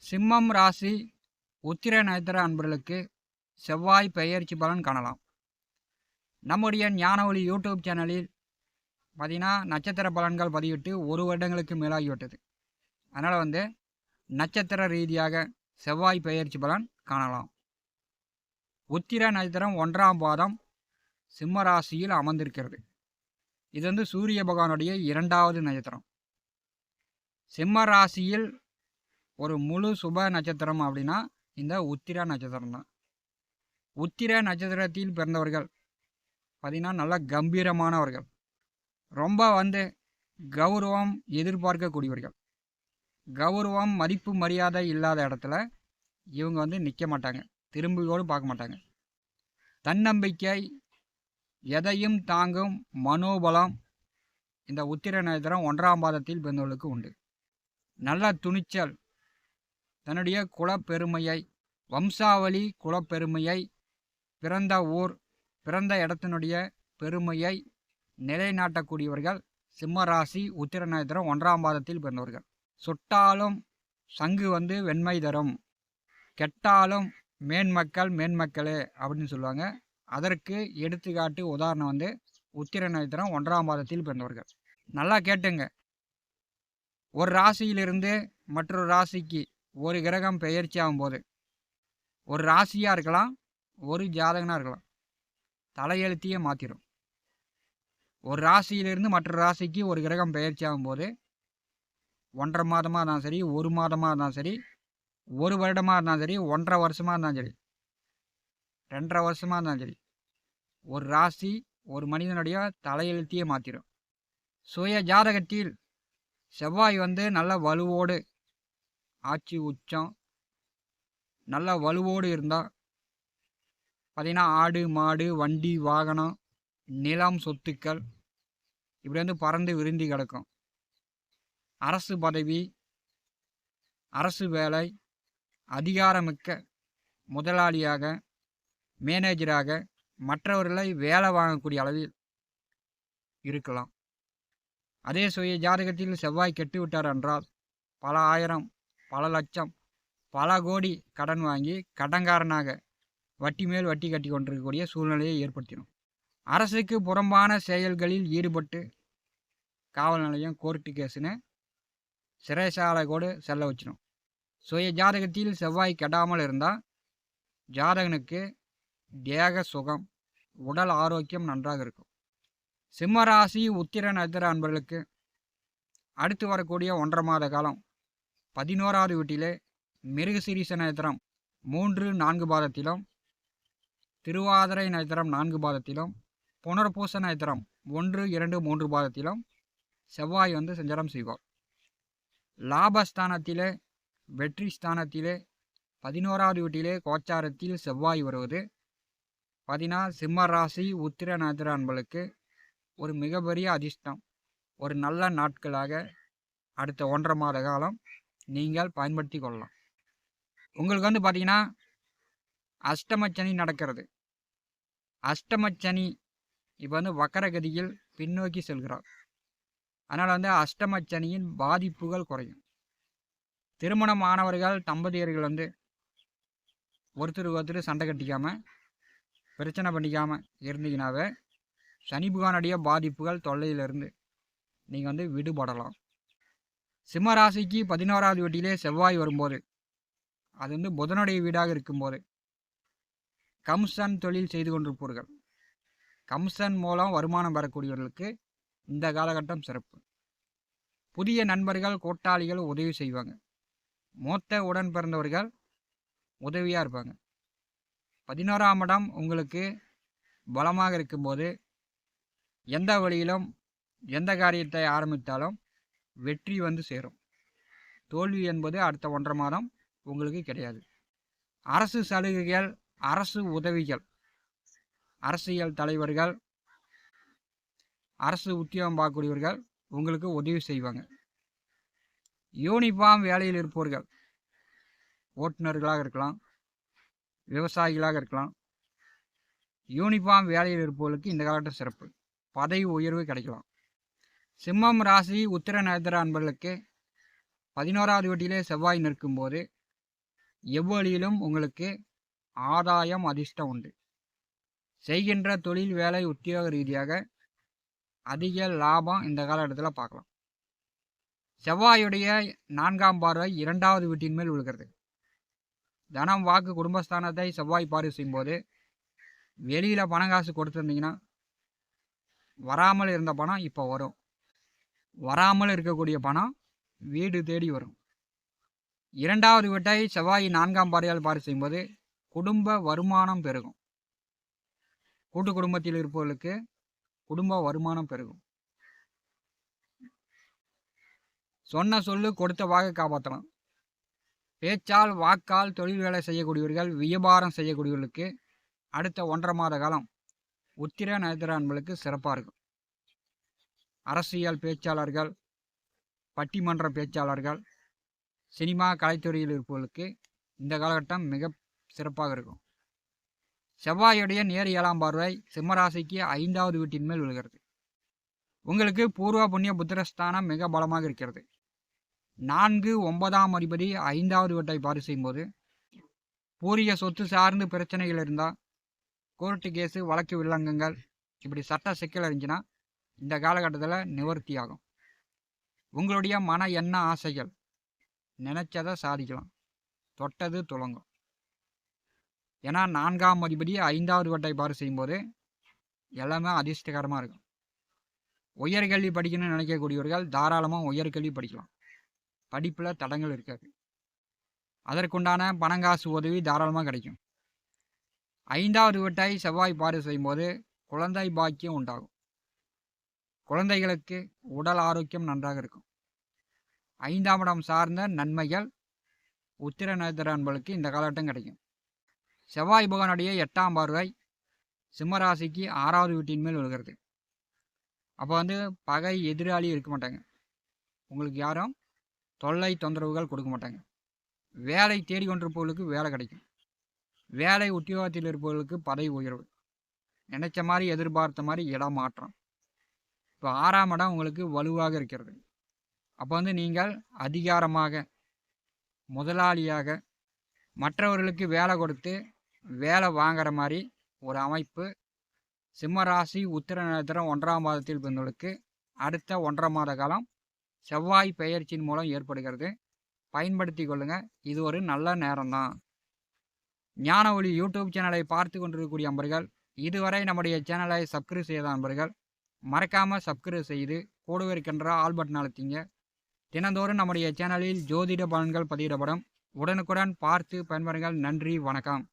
சிம்மம் ராசி உத்திர நட்சத்திர அன்பர்களுக்கு செவ்வாய் பெயர்ச்சி பலன் காணலாம். நம்முடைய ஞானஒளி யூடியூப் சேனலில் பார்த்தீங்கன்னா நட்சத்திர பலன்கள் பதிவிட்டு 1 வருடங்களுக்கு மேலாகிவிட்டது. அதனால் நட்சத்திர ரீதியாக செவ்வாய் பெயர்ச்சி பலன் காணலாம். உத்திர நட்சத்திரம் 1ஆம் பாதம் சிம்ம ராசியில் அமர்ந்திருக்கிறது. இது சூரிய பகவானுடைய 2வது நட்சத்திரம். சிம்ம ராசியில் ஒரு முழு சுப நட்சத்திரம் அப்படின்னா இந்த உத்திர நட்சத்திரம் தான். உத்திர நட்சத்திரத்தில் பிறந்தவர்கள் பார்த்தீங்கன்னா நல்ல கம்பீரமானவர்கள், ரொம்ப கௌரவம் எதிர்பார்க்கக்கூடியவர்கள். கௌரவம் மதிப்பு மரியாதை இல்லாத இடத்துல இவங்க நிற்க மாட்டாங்க, திரும்பியோடு பார்க்க மாட்டாங்க. தன்னம்பிக்கை, எதையும் தாங்கும் மனோபலம் இந்த உத்திர நட்சத்திரம் 1ஆம் பாதத்தில் பிறந்தவர்களுக்கு உண்டு. நல்ல துணிச்சல், தன்னுடைய குலப்பெருமையை, வம்சாவளி குலப்பெருமையை, பிறந்த ஊர் பிறந்த இடத்தினுடைய பெருமையை நிலைநாட்டக்கூடியவர்கள் சிம்ம ராசி உத்திர நட்சத்திரம் 1ஆம் பாதத்தில் பிறந்தவர்கள். சுட்டாலும் சங்கு வெண்மை தரும், கெட்டாலும் மேன்மக்கள் மேன்மக்களே அப்படின்னு சொல்லுவாங்க. அதற்கு எடுத்துக்காட்டு உதாரணம் உத்திர நட்சத்திரம் 1ஆம் பாதத்தில் பிறந்தவர்கள். நல்லா கேட்டுங்க, ஒரு ராசியிலிருந்து மற்றொரு ராசிக்கு ஒரு கிரகம் பெயர்ச்சி ஆகும்போது, ஒரு ராசியாக இருக்கலாம், ஒரு ஜாதகனாக இருக்கலாம், தலையெழுத்தியே மாற்றிடும். ஒரு ராசியிலிருந்து மற்றொரு ராசிக்கு ஒரு கிரகம் பெயர்ச்சி ஆகும்போது 1.5 மாதமாக இருந்தாலும் சரி, 1 மாதமாக இருந்தாலும் சரி, 1 வருடமாக இருந்தாலும் சரி, 1.5 வருஷமாக இருந்தாலும் சரி, 2.5 வருஷமாக இருந்தாலும் சரி, ஒரு ராசி ஒரு மனிதனுடைய தலையெழுத்தியே மாற்றிடும். சுய ஜாதகத்தில் செவ்வாய் நல்ல வலுவோடு, ஆட்சி உச்சம் நல்ல வலுவோடு இருந்தால் பார்த்தீங்கன்னா ஆடு மாடு வண்டி வாகனம் நிலம் சொத்துக்கள் இப்படி பறந்து விருந்தி கிடக்கும். அரசு பதவி, அரசு வேலை, அதிகாரமிக்க முதலாளியாக, மேனேஜராக மற்றவர்களை வேலை வாங்கக்கூடிய அளவில் இருக்கலாம். அதே சுய ஜாதகத்தில் செவ்வாய் கெட்டு விட்டார் என்றால் பல ஆயிரம், பல லட்சம், பல கோடி கடன் வாங்கி கடன்காரனாக வட்டி மேல் வட்டி கட்டி கொண்டிருக்கக்கூடிய சூழ்நிலையை ஏற்படுத்திடும். அரசுக்கு புறம்பான செயல்களில் ஈடுபட்டு காவல் நிலையம், கோர்ட்டு கேஸுன்னு சிறைசாலை கூட செல்ல வச்சிடும். சுய ஜாதகத்தில் செவ்வாய் கெடாமல் இருந்தால் ஜாதகனுக்கு தேக சுகம், உடல் ஆரோக்கியம் நன்றாக இருக்கும். சிம்மராசி உத்திர நட்சத்திர அன்பர்களுக்கு அடுத்து வரக்கூடிய 1.5 மாத காலம் 11வது வீட்டிலே மிருகசீரிஷ நட்சத்திரம் 3, 4 பாதத்திலும், திருவாதிரை நட்சத்திரம் 4 பாதத்திலும், புனர்பூச நட்சத்திரம் 1, 2, 3 பாதத்திலும் செவ்வாய் சஞ்சாரம் செய்வார். லாபஸ்தானத்திலே, வெற்றி ஸ்தானத்திலே, 11வது வீட்டிலே கோச்சாரத்தில் செவ்வாய் வருவது பார்த்தீங்கன்னா சிம்ம ராசி உத்திர நட்சத்திர அன்பர்களுக்கு ஒரு மிகப்பெரிய அதிர்ஷ்டம், ஒரு நல்ல நாட்களாக அடுத்த 1.5 மாத காலம் நீங்கள் பயன்படுத்தி கொள்ளலாம். உங்களுக்கு பார்த்தீங்கன்னா அஷ்டமச்சனி நடக்கிறது. அஷ்டமச்சனி இப்போ வக்கரகதியில் பின்னோக்கி செல்கிறார். அதனால் அஷ்டமச்சனியின் பாதிப்புகள் குறையும். திருமணமானவர்கள் தம்பதியர்கள் ஒருத்தருக்கு ஒருத்தர் சண்டை கட்டிக்காமல் பிரச்சனை பண்ணிக்காமல் இருந்தீங்கன்னாவே சனி பகவானுடைய பாதிப்புகள் தொல்லையிலிருந்து நீங்கள் விடுபடலாம். சிம்ம ராசிக்கு 11வது வீட்டிலே செவ்வாய் வரும்போது, அது புதனுடைய வீடாக இருக்கும்போது கம்சன் தொழில் செய்து கொண்டிருப்பவர்கள், கம்சன் மூலம் வருமானம் பெறக்கூடியவர்களுக்கு இந்த காலகட்டம் சிறப்பு. புதிய நண்பர்கள், கூட்டாளிகள் உதவி செய்வாங்க. மூத்த உடன் பிறந்தவர்கள் உதவியாக இருப்பாங்க. 11ஆம் இடம் உங்களுக்கு பலமாக இருக்கும்போது எந்த வழியிலும் எந்த காரியத்தை ஆரம்பித்தாலும் வெற்றி சேரும். தோல்வி என்பது அடுத்த 1.5 மாதம் உங்களுக்கு கிடையாது. அரசு சலுகைகள், அரசு உதவிகள், அரசியல் தலைவர்கள், அரசு உத்தியோகம் பார்க்கக்கூடியவர்கள் உங்களுக்கு உதவி செய்வாங்க. யூனிஃபார்ம் வேலையில் இருப்பவர்கள், ஓட்டுநர்களாக இருக்கலாம், விவசாயிகளாக இருக்கலாம், யூனிஃபார்ம் வேலையில் இருப்பவர்களுக்கு இந்த காலகட்டம் சிறப்பு, பதவி உயர்வு கிடைக்கலாம். சிம்மம் ராசி உத்திர நட்சத்திர அன்பர்களுக்கு 11வது வீட்டிலே செவ்வாய் நிற்கும்போது எவ்வழியிலும் உங்களுக்கு ஆதாயம் அதிர்ஷ்டம் உண்டு. செய்கின்ற தொழில் வேலை உத்தியோக ரீதியாக அதிக லாபம் இந்த காலகட்டத்தில் பார்க்கலாம். செவ்வாயுடைய 4ஆம் பார்வை 2வது வீட்டின் மேல் விழுகிறது. தனம் வாக்கு குடும்பஸ்தானத்தை செவ்வாய் பார்வை செய்யும்போது வெளியில் பணம் காசு கொடுத்துருந்தீங்கன்னா வராமல் இருந்த பணம் இப்போ வரும். வராமல் இருக்கக்கூடிய பணம் வீடு தேடி வரும். 2வது வீட்டை செவ்வாய் 4ஆம் பார்வையால் பார்வை செய்யும்போது குடும்ப வருமானம் பெருகும். கூட்டு குடும்பத்தில் இருப்பவர்களுக்கு குடும்ப வருமானம் பெருகும். சொன்ன சொல்லு கொடுத்த வாக்கு காப்பாற்றலாம். பேச்சால் வாக்கால் தொழில் வேலை செய்யக்கூடியவர்கள், வியாபாரம் செய்யக்கூடியவர்களுக்கு அடுத்த 1.5 மாத காலம் உத்திர நட்சத்திர அன்பர்களுக்கு சிறப்பாக இருக்கும். அரசியல் பேச்சாளர்கள், பட்டிமன்ற பேச்சாளர்கள், சினிமா கலைத்துறையில் இருப்பவர்களுக்கு இந்த காலகட்டம் மிக சிறப்பாக இருக்கும். செவ்வாயுடைய நேர் 7ஆம் பார்வை சிம்மராசிக்கு 5வது வீட்டின் மேல் விழுகிறது. உங்களுக்கு பூர்வ புண்ணிய புத்திரஸ்தானம் மிக பலமாக இருக்கிறது. 4, 9ஆம் அதிபதி 5வது வீட்டை பார்வை செய்யும்போது பூரிய சொத்து சார்ந்து பிரச்சனைகள் இருந்தால், கோர்ட்டு கேஸு வழக்கு வில்லங்கங்கள் இப்படி சட்ட சிக்கல் இருந்துச்சுன்னா இந்த காலகட்டத்தில் நிவர்த்தி ஆகும். உங்களுடைய மன எண்ண ஆசைகள் நினைச்சதை சாதிக்கலாம், தொட்டது துளங்கும். ஏன்னா 4ஆம் அதிபதி 5வது வீட்டை பார்வை செய்யும்போது எல்லாமே அதிர்ஷ்டகரமாக இருக்கும். உயர்கல்வி படிக்கணும்னு நினைக்கக்கூடியவர்கள் தாராளமாக உயர்கல்வி படிக்கலாம். படிப்பில் தடங்கள் இருக்காது. அதற்குண்டான பணங்காசு உதவி தாராளமாக கிடைக்கும். 5வது வீட்டை செவ்வாய் பார்வை செய்யும்போது குழந்தை பாக்கியம் உண்டாகும். குழந்தைகளுக்கு உடல் ஆரோக்கியம் நன்றாக இருக்கும். 5ஆம் இடம் சார்ந்த நன்மைகள் உத்திர நட்சத்திர அன்பர்களுக்கு இந்த காலகட்டம் கிடைக்கும். செவ்வாய் பகவானுடைய 8ஆம் பார்வை சிம்மராசிக்கு 6வது வீட்டின் மேல் விழுகிறது. அப்போ பகை எதிராளி இருக்க மாட்டாங்க. உங்களுக்கு யாரும் தொல்லை தொந்தரவுகள் கொடுக்க மாட்டாங்க. வேலை தேடிக்கொண்டிருப்பவர்களுக்கு வேலை கிடைக்கும். வேலை உத்தியோகத்தில் இருப்பவர்களுக்கு பதவி உயர்வு, நினைச்ச மாதிரி எதிர்பார்த்த மாதிரி இடம் மாற்றம். இப்போ 6ஆம் இடம் உங்களுக்கு வலுவாக இருக்கிறது. அப்போ நீங்கள் அதிகாரமாக, முதலாளியாக மற்றவர்களுக்கு வேலை கொடுத்து வேலை வாங்குற மாதிரி ஒரு அமைப்பு சிம்மராசி உத்திர நட்சத்திரம் 1ஆம் மாதத்தில் பிறந்தவர்களுக்கு அடுத்த 1.5 மாத காலம் செவ்வாய் பெயர்ச்சியின் மூலம் ஏற்படுகிறது. பயன்படுத்தி கொள்ளுங்கள். இது ஒரு நல்ல நேரம்தான். ஞான ஒளி யூடியூப் சேனலை பார்த்து கொண்டிருக்கக்கூடிய நண்பர்கள், இதுவரை நம்முடைய சேனலை சப்ஸ்கிரைப் செய்த நண்பர்கள் மறக்காமல் சப்ஸ்கிரைப் செய்து கூடவே இருக்கின்ற ஆல் பட்டன் அழுத்திங்க. தினந்தோறும் நம்முடைய சேனலில் ஜோதிட பலன்கள் பதிவிடப்படும். உடனுக்குடன் பார்த்து பயன்பெறுங்கள். நன்றி, வணக்கம்.